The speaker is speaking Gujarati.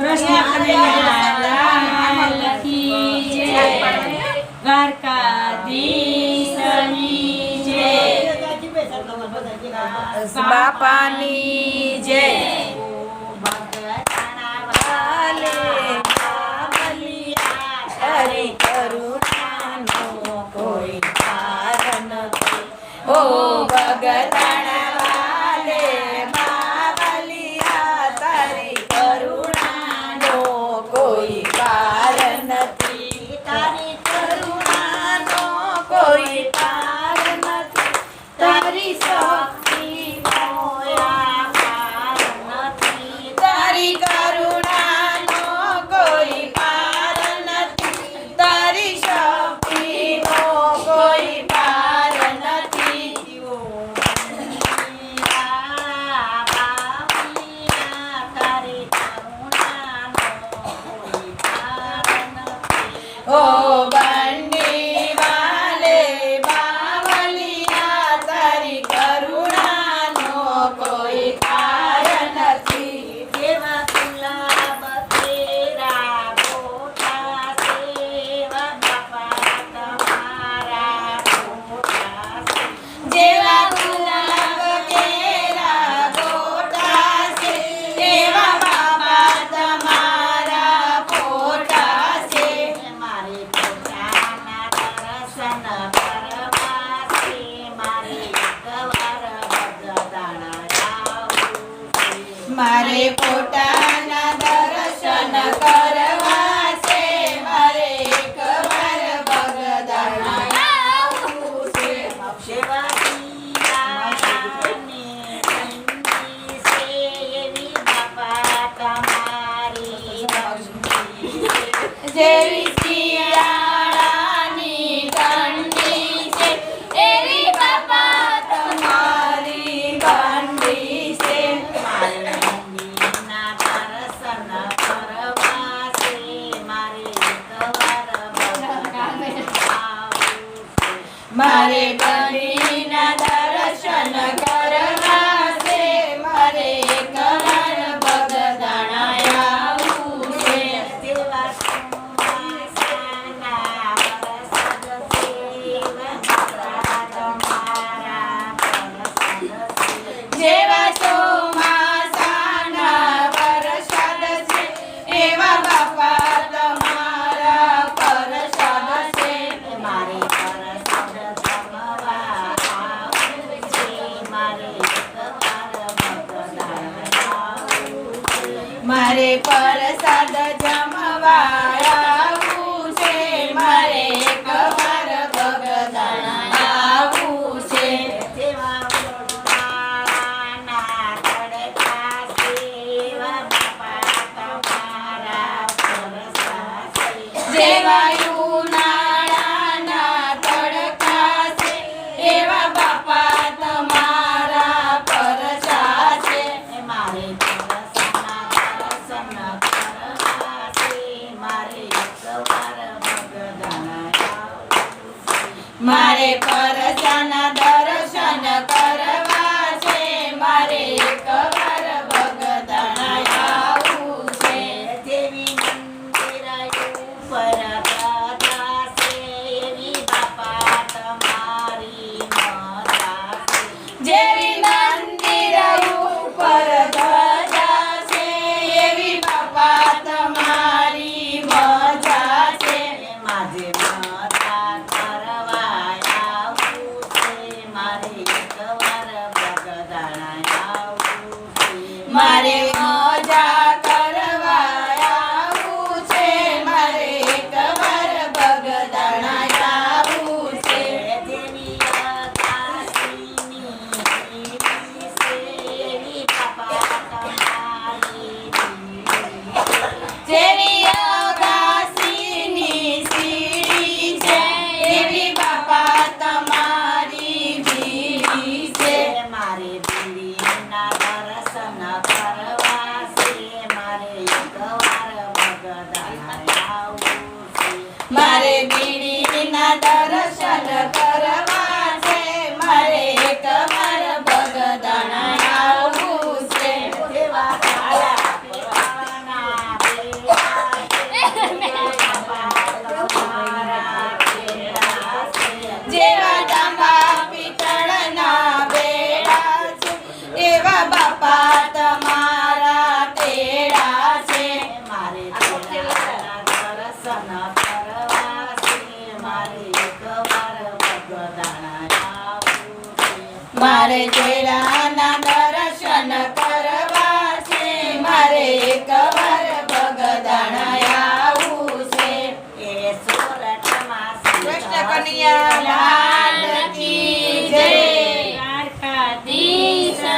કૃષ્ણ કનૈયા લાલ કી જય, દ્વારકાધીશની જય, બાપાની જય. તારી કરુણાનો કોઈ પાર નથી. ઓ ભગતણા વાલે બાવલિયા, તારી કરુણાનો કોઈ પાર નથી. તારી કરુણાનો કોઈ પાર નથી. તારી શક્તિ મોયા પાર નથી. તારી કરુણાનો કોઈ પાર નથી. તારી શક્તિનો કોઈ પાર નથી. ઓ બંડી વાલે બાવલિયા, તારી કરુણાનો કોઈ પાર નથી. જેવા ગુલાબ તેરા ફોટા, સેવા બાપા તમારા ફોટા. જેવા ગુલાબ કેરા ગોટા છે, એવા બાબા તમારા ફોટા છે. મારે પોતાના દર્શન કરવા છે, મારે એકવાર બગદાણા જાવું છે. મારે પોતાના દર્શન કરવા છે, મારે એકવાર બગદાણા આવવું છે. સેવાથી આરાને કંદી છે, એવી બાપા તમારી બંદી છે. જેવી શિયાળાની ઠંડી છે, એવી બાપા તમારી બંડી છે. મારે મંદિરના દર્શન કરવા છે, મારે એકવાર બગદાણા આવવું છે. મારે બંડીના દર્શન કરવા છે, મારે એકવાર બગદાણા આવવું છે. જેવા ચોમાસાના વરસાદ છે, એવા બાપા તમારા વરસાદ છે. જેવા ચોમાસાના વરસાદ છે, એવા બાપા તમારા પ્રસાદ છે. મારે પ્રસાદ જમવા આવવું છે, મારે એકવાર બગદાણા આવવું છે. મારે પ્રસાદ જમવા આવવું છે, મારે એકવાર બગદાણા આવવું છે. જેવા ઉનાળાના તડકા છે, એવા બાપા તમારા વરસાદ છે. જેવા ઉનાળાના તડકા છે, એવા બાપા તમારા પ્રસાદ છે. મારે પરસના દર્શન કરવા છે, મારે એકવાર બગદાણા આવવું છે. મારે પરસાના દર્શન કરવા છે, મારે એકવાર બગદાણા આવવું છે. જેવી મંદિર ઉપર દાદા છે, એવી બાપા તમારી મજા છે. જેવી મંદિર ઉપર ધજા છે, એવી બાપા તમારી મજા છે. મારે મજા કરવા આવવું છે, મારે એકવાર બગદાણા આવવું છે. મારે મજા કરવા આવવું છે, મારે એકવાર બગદાણા આવવું છે. જેવી આકાશની સીડી છે, એવી બાપા તમારી બીડી છે. જેવી અગાસીની સીડી છે, એવી બાપા તમારી બીડી છે. મારે બીડીના દર્શન કરવા છે, મારે એકવાર બગદાણા આવવું છે. મારે બીડીના દર્શન કરવા છે, મારે એકવાર બગદાણા આવવું છે. જેવા કાળા પવાના મારે એકવાર બગદાણા આવવું છે મારે કેળાના